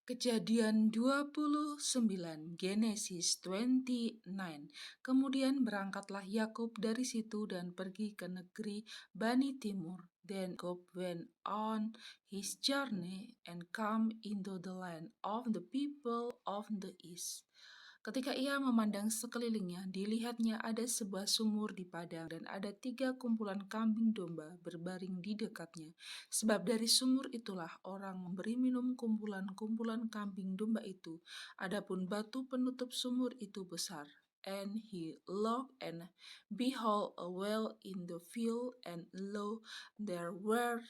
Kejadian 29, Genesis 29. Kemudian berangkatlah Yakub dari situ dan pergi ke negeri Bani Timur. Then Jacob went on his journey and come into the land of the people of the east. Ketika ia memandang sekelilingnya, dilihatnya ada sebuah sumur di padang dan ada 3 kumpulan kambing domba berbaring di dekatnya. Sebab dari sumur itulah orang memberi minum kumpulan-kumpulan kambing domba itu. Adapun batu penutup sumur itu besar. And he looked, and behold, a well in the field, and lo, there were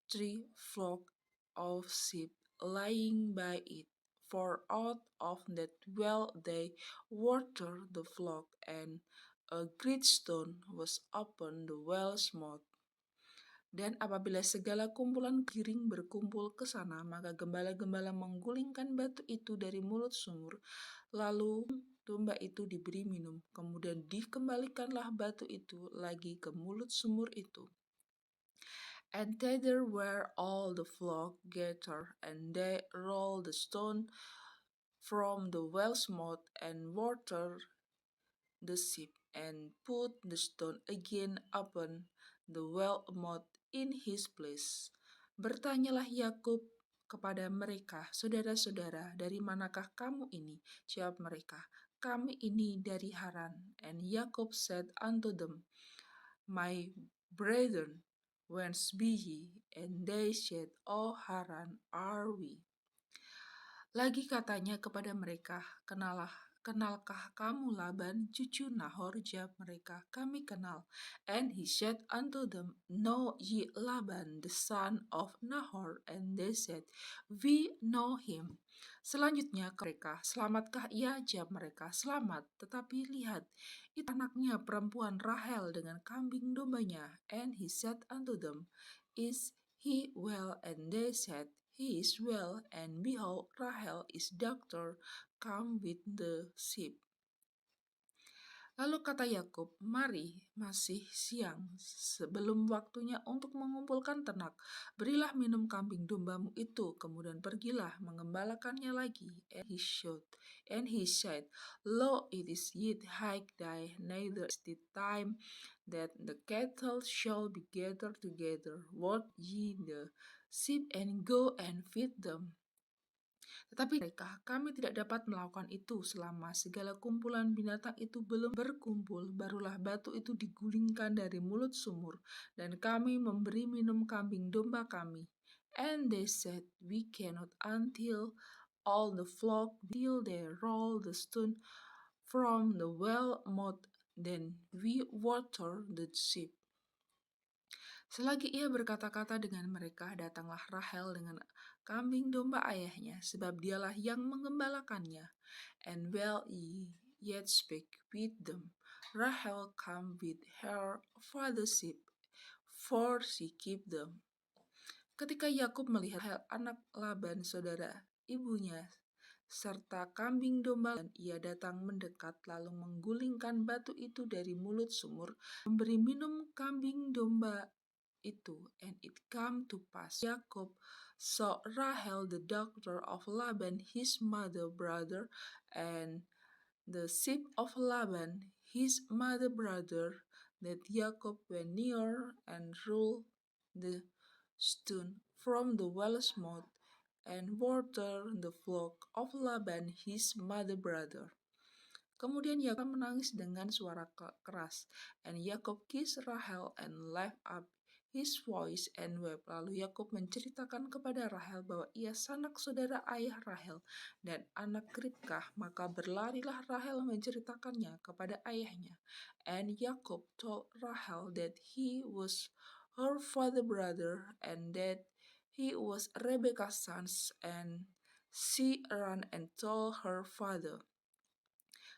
3 flocks of sheep lying by it. For out of that well they watered the flock, and a great stone was upon the well's mouth. Dan apabila segala kumpulan giring berkumpul ke sana, maka gembala-gembala menggulingkan batu itu dari mulut sumur, lalu domba itu diberi minum. Kemudian dikembalikanlah batu itu lagi ke mulut sumur itu. And thither were all the flock gathered, and they rolled the stone from the well's mouth, and watered the sheep, and put the stone again upon the well mouth in his place. Bertanyalah Yakub kepada mereka, saudara-saudara, dari manakah kamu ini? Jawab mereka, kami ini dari Haran. And Yakub said unto them, My brethren, whence be ye? And they said, O Haran are we. Lagi katanya kepada mereka, kenalkah kamu Laban, cucu Nahor? Jawab mereka, kami kenal. And he said unto them, Know ye Laban, the son of Nahor? And they said, We know him. Selanjutnya mereka, selamatkah ia? Jawab mereka, selamat. Tetapi lihat, itu anaknya perempuan Rahel dengan kambing dombanya. And he said unto them, Is he well? And they said, He is well, and behold, Rahel his daughter come with the sheep. Lalu kata Yakub, mari, masih siang, sebelum waktunya untuk mengumpulkan ternak, berilah minum kambing dombamu itu, kemudian pergilah mengembalakannya lagi. And he said, Lo, it is yet high day, neither is the time that the cattle shall be gathered together. Watch ye the sheep, and go and feed them. Tetapi mereka, kami tidak dapat melakukan itu selama segala kumpulan binatang itu belum berkumpul, barulah batu itu digulingkan dari mulut sumur, dan kami memberi minum kambing domba kami. And they said, We cannot until all the flock till they roll the stone from the well mouth, then we water the sheep. Selagi ia berkata-kata dengan mereka, datanglah Rahel dengan kambing domba ayahnya, sebab dialah yang mengembalakannya. And while he yet spake with them, Rahel came with her father's sheep, for she kept them. Ketika Yakub melihat Rahel anak Laban saudara ibunya, serta kambing domba, dan ia datang mendekat lalu menggulingkan batu itu dari mulut sumur, memberi minum kambing domba itu. And it came to pass, Jacob saw Rahel the daughter of Laban his mother brother, and the sheep of Laban his mother brother, that Jacob went near and rolled the stone from the well's mouth, and watered the flock of Laban his mother brother. Kemudian Yakub menangis dengan suara keras, and Yakub kissed Rahel and lifted up his voice and wept. Lalu Yakub menceritakan kepada Rahel bahwa ia sanak saudara ayah Rahel dan anak Ribkah, maka berlarilah Rahel menceritakannya kepada ayahnya. And Yakub told Rahel that he was her father brother, and that he was Rebekah's son, and she ran and told her father.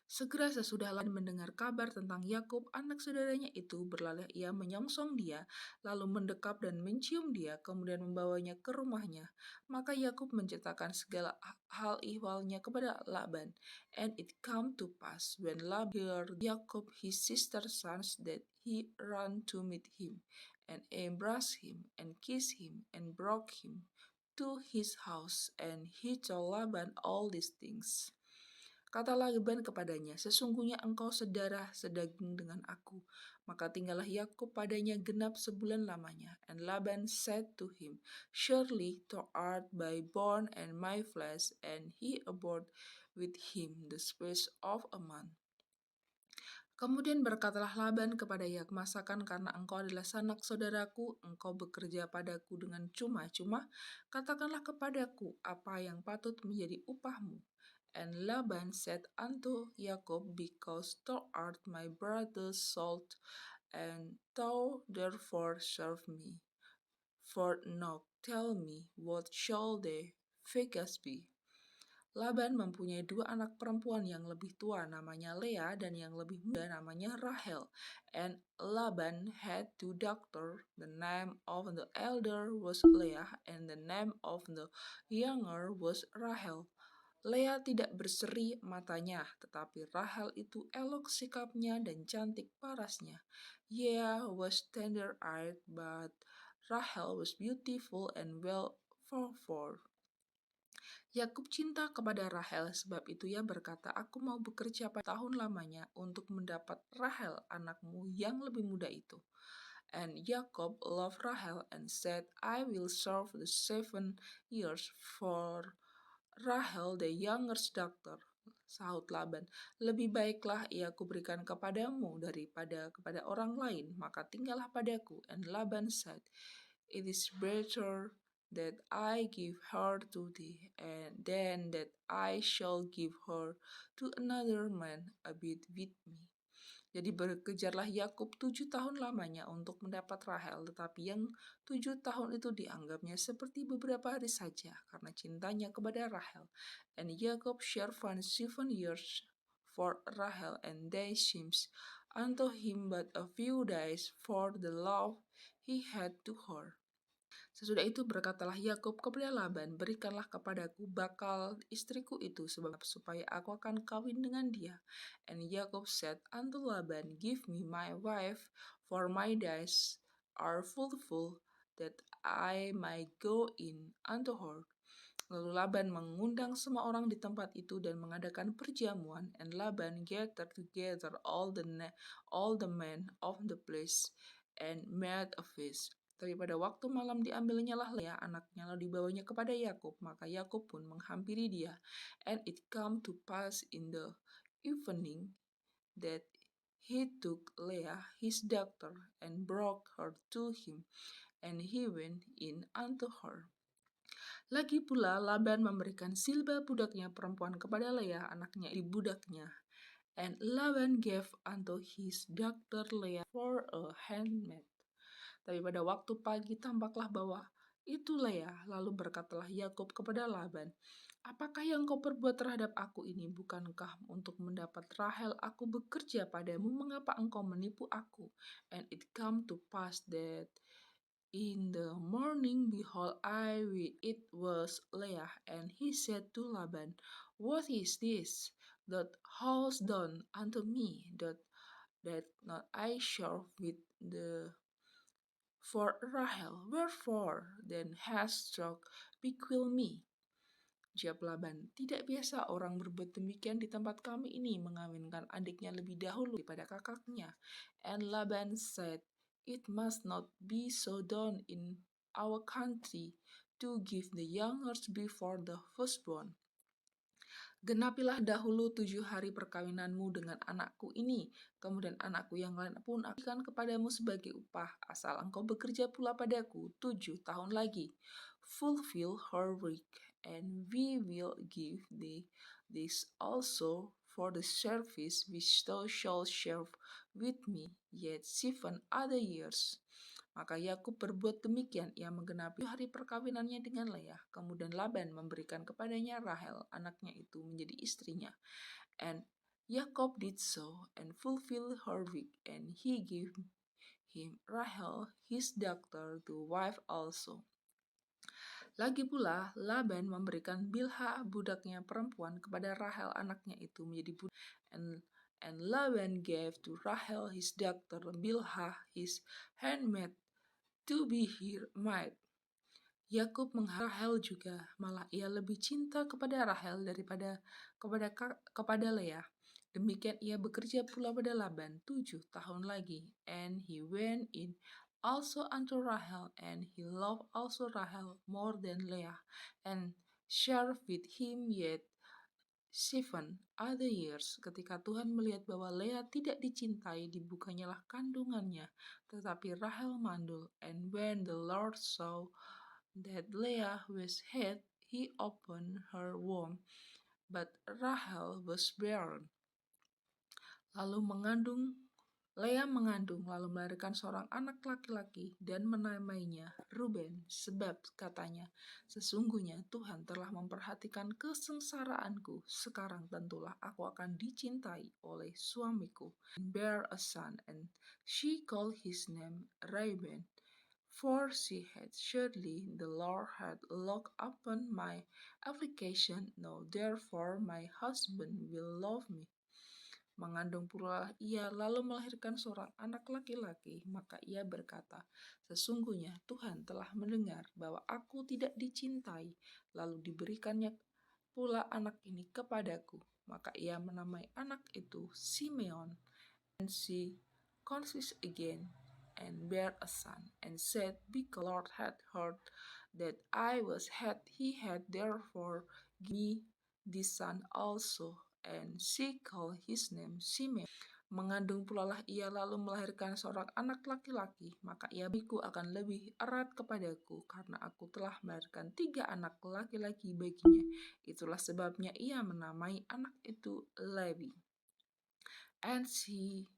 Segera sesudah Laban mendengar kabar tentang Yakub, anak saudaranya itu, berlalu ia menyongsong dia, lalu mendekap dan mencium dia, kemudian membawanya ke rumahnya. Maka Yakub menceritakan segala hal ihwalnya kepada Laban. And it came to pass, when Laban heard Yakub his sister's sons, that he ran to meet him, and embraced him, and kissed him, and brought him to his house, and he told Laban all these things. Kata Laban kepadanya, sesungguhnya engkau sedarah sedaging dengan aku. Maka tinggallah Yakub padanya genap sebulan lamanya. And Laban said to him, surely thou art my bone and my flesh. And he abode with him the space of a month. Kemudian berkatalah Laban kepada Yakub, masakan karena engkau adalah sanak saudaraku, engkau bekerja padaku dengan cuma-cuma, katakanlah kepadaku apa yang patut menjadi upahmu. And Laban said unto Jacob, because thou art my brother's son, and thou therefore serve me. For now tell me, what shall thy wages be? Laban mempunyai dua anak perempuan, yang lebih tua namanya Lea dan yang lebih muda namanya Rahel. And Laban had two daughters. The name of the elder was Leah and the name of the younger was Rahel. Lea tidak berseri matanya, tetapi Rahel itu elok sikapnya dan cantik parasnya. Leah was tender-eyed, but Rahel was beautiful and well favored. Yakub cinta kepada Rahel, sebab itu ia berkata, aku mau bekerja pada tahun lamanya untuk mendapat Rahel anakmu yang lebih muda itu. And Jacob loved Rahel and said, I will serve the 7 years for Rahel the youngest daughter. Sahut Laban, lebih baiklah ia kuberikan kepadamu daripada kepada orang lain, maka tinggallah padaku. And Laban said, it is better that I give her to thee, and then that I shall give her to another man abide with me. Jadi berkejarlah Yakub 7 tahun lamanya untuk mendapat Rahel, tetapi yang 7 tahun itu dianggapnya seperti beberapa hari saja karena cintanya kepada Rahel. And Jacob servant 7 years for Rahel, and they seems unto him but a few days for the love he had to her. Sesudah itu berkatalah Yakub kepada Laban, berikanlah kepadaku bakal istriku itu, sebab supaya aku akan kawin dengan dia. And Jacob said unto Laban, give me my wife, for my days are full, that I may go in unto her. Lalu Laban mengundang semua orang di tempat itu dan mengadakan perjamuan. And Laban gathered together all the men of the place and made a feast. Tapi pada waktu malam diambilnya lah Lea anaknya, lalu dibawanya kepada Yakub. Maka Yakub pun menghampiri dia. And it come to pass in the evening that he took Leah his daughter and brought her to him, and he went in unto her. Lagi pula Laban memberikan Silba budaknya perempuan kepada Leah anaknya di budaknya. And Laban gave unto his daughter Leah for a handmaid. Tapi pada waktu pagi tampaklah bahwa itu Lea. Lalu berkatalah Yakub kepada Laban, apakah yang kau perbuat terhadap aku ini? Bukankah untuk mendapat Rahel aku bekerja padamu? Mengapa engkau menipu aku? And it come to pass that in the morning, behold, it was Leah. And he said to Laban, what is this that hast done unto me, that not I serve with the for Rahel? Wherefore then hast thou bequeathed me? Jawab Laban, tidak biasa orang berbuat demikian di tempat kami ini, mengawinkan adiknya lebih dahulu daripada kakaknya. And Laban said, it must not be so done in our country, to give the youngest before the firstborn. Genapilah dahulu 7 hari perkawinanmu dengan anakku ini, kemudian anakku yang lain pun aku berikan kepadamu sebagai upah, asal engkau bekerja pula padaku 7 tahun lagi. Fulfill her week, and we will give thee this also for the service which thou shalt serve with me yet 7 other years. Maka Yakub berbuat demikian, ia menggenapi hari perkawinannya dengan Leah. Kemudian Laban memberikan kepadanya Rahel, anaknya itu, menjadi istrinya. And Yakub did so, and fulfilled her week, and he gave him Rahel, his daughter, to wife also. Lagi pula, Laban memberikan Bilha budaknya perempuan kepada Rahel anaknya itu menjadi budak. And Laban gave to Rahel his daughter Bilha his handmaid to be her maid. Yakub mengharap Rahel juga, malah ia lebih cinta kepada Rahel daripada kepada Leah. Demikian ia bekerja pula pada Laban 7 tahun lagi. And he went in also unto Rahel, and he loved also Rahel more than Leah, and shared with him yet 7 other years. Ketika Tuhan melihat bahwa Leah tidak dicintai, dibukanyalah kandungannya, tetapi Rahel mandul. And when the Lord saw that Leah was hid, he opened her womb, but Rahel was barren. Lalu Leah mengandung, lalu melahirkan seorang anak laki-laki dan menamainya Ruben, sebab katanya, sesungguhnya Tuhan telah memperhatikan kesengsaraanku, sekarang tentulah aku akan dicintai oleh suamiku. And bear a son, and she called his name Reuben, for she had surely the Lord had looked upon my affliction, now therefore my husband will love me. Mengandung pula ia lalu melahirkan seorang anak laki-laki, maka ia berkata, sesungguhnya Tuhan telah mendengar bahwa aku tidak dicintai, lalu diberikannya pula anak ini kepadaku. Maka ia menamai anak itu Simeon. And she conceived again and bare a son, and said, because the Lord had heard that I was had, he had therefore given me this son also. And she called his name Simeon. Mengandung pulalah ia lalu melahirkan seorang anak laki-laki, maka ia biku akan lebih erat kepadaku, karena aku telah melahirkan 3 anak laki-laki baginya. Itulah sebabnya ia menamai anak itu Lewi. And she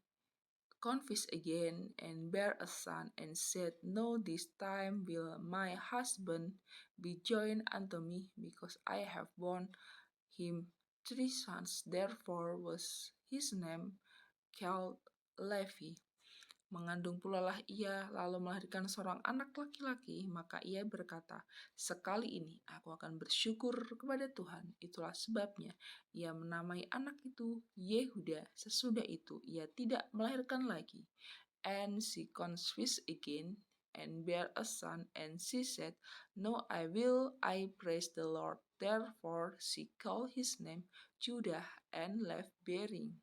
conceived again and bare a son, and said, no, this time will my husband be joined unto me, because I have borne him 3 sons. Therefore was his name called Levi. Mengandung pulalah ia lalu melahirkan seorang anak laki-laki, maka ia berkata, sekali ini aku akan bersyukur kepada Tuhan. Itulah sebabnya ia menamai anak itu Yehuda. Sesudah itu ia tidak melahirkan lagi. And she conceived again and bare a son, and she said, no, I praise the Lord. Therefore she called his name Judah, and left bearing.